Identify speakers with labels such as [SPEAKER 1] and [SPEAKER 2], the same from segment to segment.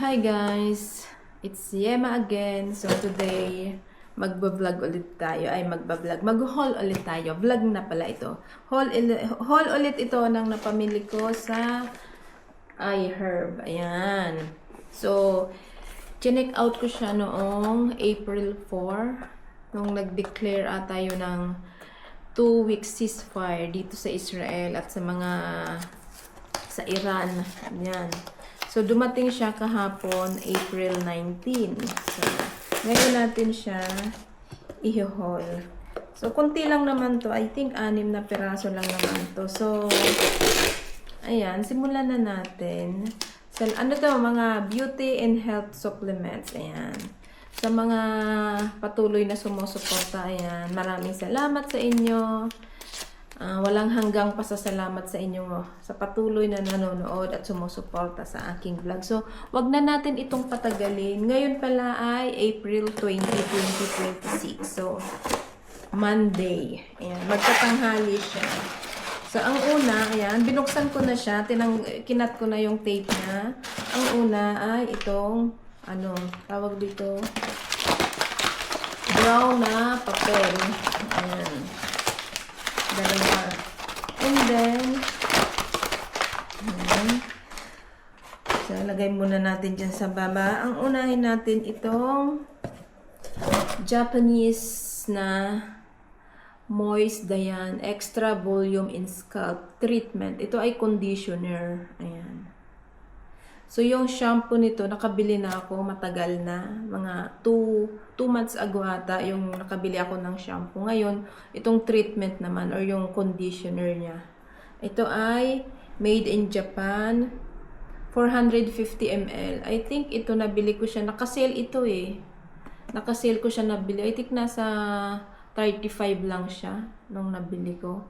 [SPEAKER 1] Hi guys! It's Yema again. So today, magbablog ulit tayo. Mag-haul ulit tayo. Vlog na pala ito. Haul ulit ito ng napamili ko sa iHerb. Ayan. So, chinek out ko siya noong April 4. Nung nag-declare ata yun ng 2 weeks ceasefire dito sa Israel at sa Iran. Ayan. So, dumating siya kahapon, April 19. So, ngayon natin siya i-haul. So, kunti lang naman to. I think 6 na piraso lang naman to. So, ayan. Simulan na natin. So, ano to? Mga beauty and health supplements. Ayan. Sa mga patuloy na sumusuporta, ayan. Maraming salamat sa inyo. Walang hanggang pasasalamat sa inyo sa patuloy na nanonood at sumusuporta sa aking vlog. So, wag na natin itong patagalin. Ngayon pala ay April 20, 2026. So, Monday. Ayan, magtatanghali siya. So, ang una, ayan, binuksan ko na siya. Kinat ko na yung tape niya. Ang una ay itong, tawag dito, brown na papel. Ayan. Dalawa. And then, so, lagay muna natin dyan sa baba. Ang unahin natin itong Japanese na Moist Dayan Extra Volume in Scalp Treatment. Ito ay conditioner. Ayan. So, yung shampoo nito, nakabili na ako matagal na. Mga 2 months ago ata, yung nakabili ako ng shampoo. Ngayon, itong treatment naman, or yung conditioner niya. Ito ay made in Japan, 450 ml. I think ito, nabili ko siya. Nakasale ito eh. Nakasale ko siya nabili. I think nasa 35 lang siya nung nabili ko.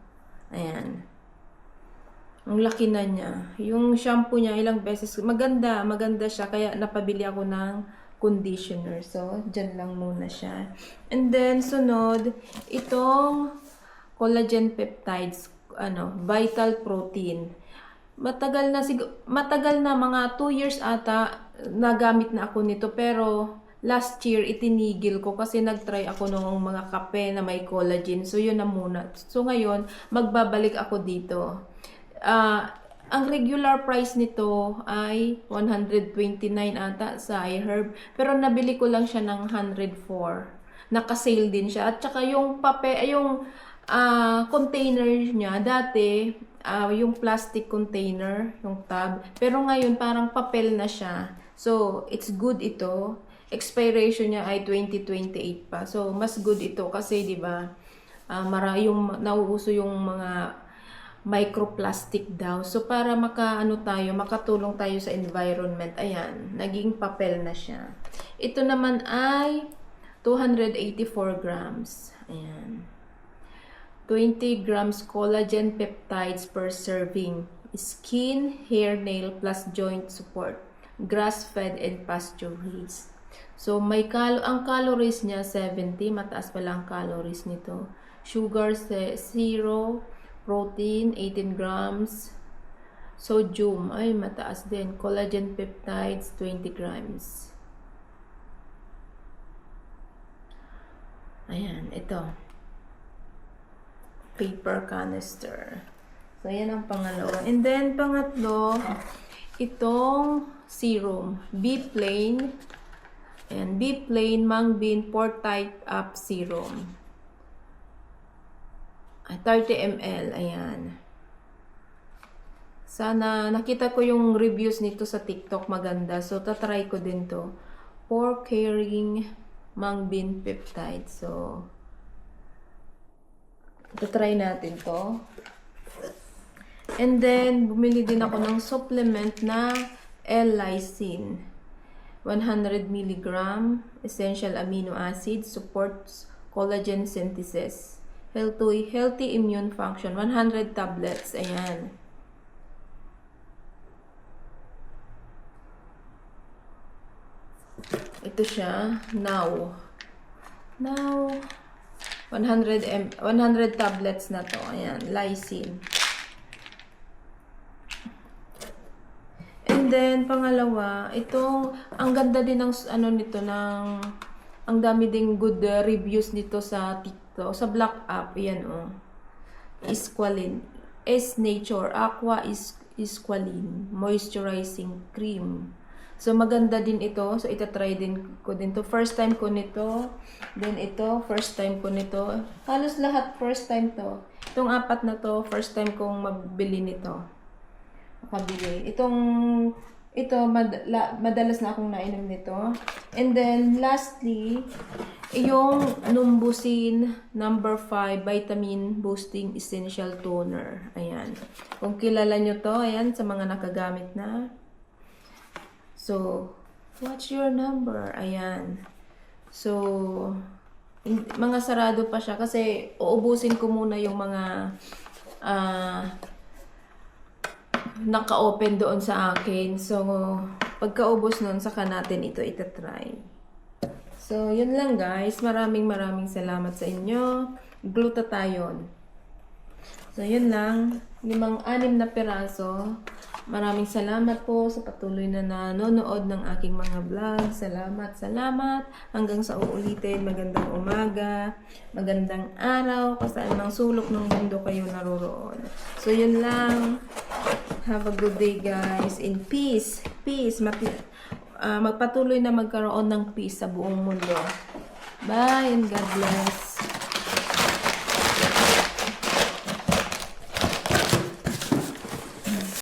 [SPEAKER 1] Ayan. Ang laki na niya. Yung shampoo niya, ilang beses. Maganda siya. Kaya napabili ako ng conditioner. So, dyan lang muna siya. And then, sunod, itong collagen peptides, vital protein. Matagal na, mga 2 years ata, nagamit na ako nito. Pero, last year, itinigil ko kasi nag-try ako ng mga kape na may collagen. So, yun na muna. So, ngayon, magbabalik ako dito. Ang regular price nito ay 129 ata sa iHerb. Pero nabili ko lang siya ng 104. Naka-sale din siya. At saka yung container niya, dati, yung plastic container, yung tub. Pero ngayon, parang papel na siya. So, it's good ito. Expiration niya ay 2028 pa. So, mas good ito kasi, di ba, nauuso yung mga microplastic daw. So, para makatulong tayo sa environment. Ayan, naging papel na siya. Ito naman ay 284 grams. Ayan. 20 grams collagen peptides per serving. Skin, hair, nail, plus joint support. Grass-fed and pasture-raised. So, ang calories niya 70. Mataas pala ang calories nito. Sugar, 0. Protein, 18 grams. Sodium, ay mataas din. Collagen peptides, 20 grams. Ayan, ito. Paper canister. So, yan ang pangalawa. And then, pangatlo, itong serum. B-Plain. Ayan, B-Plain Mung Bean Pore Tight Up Serum. 30 ml. Ayan. Sana nakita ko yung reviews nito sa TikTok. Maganda. So, tatry ko din to. Pore Caring Mung Bean Peptide. So, tatry natin to. And then, bumili din ako ng supplement na L-lysine. 100 mg. Essential amino acid. Supports collagen synthesis. Healthy immune function. 100 tablets. Ayan. Ito siya. Now, 100 tablets na to. Ayan. Lysine. And And then, pangalawa, ito, ang ganda din ng, ano nito, ang dami ding good reviews nito sa TikTok, sa Black App, yan oh. Isqualin, S-Nature, Aqua Isqualin, Moisturizing Cream. So, maganda din ito. So, itatry din ko din to. First time ko nito. Then, ito, first time ko nito. Halos lahat first time to. Itong apat na to, first time kong mabili nito. Makabili. Ito, madalas na akong nainom nito. And then, lastly, yung Numbusin number 5 Vitamin Boosting Essential Toner. Ayan. Kung kilala nyo to, ayan, sa mga nakagamit na. So, what's your number? Ayan. So, mga sarado pa siya kasi uubusin ko muna yung mga naka-open doon sa akin. So, pagkaubos nun, saka natin ito itatry. So, yun lang guys. Maraming salamat sa inyo. Glutathione. So, yun lang. 6 na piraso. Maraming salamat po sa patuloy na nanonood ng aking mga vlog. Salamat. Hanggang sa uulitin. Magandang umaga. Magandang araw. Kung saan mang sulok ng mundo kayo naroroon. So, yun lang. Have a good day guys. In peace. Peace. Magpatuloy na magkaroon ng peace sa buong mundo. Bye and God bless.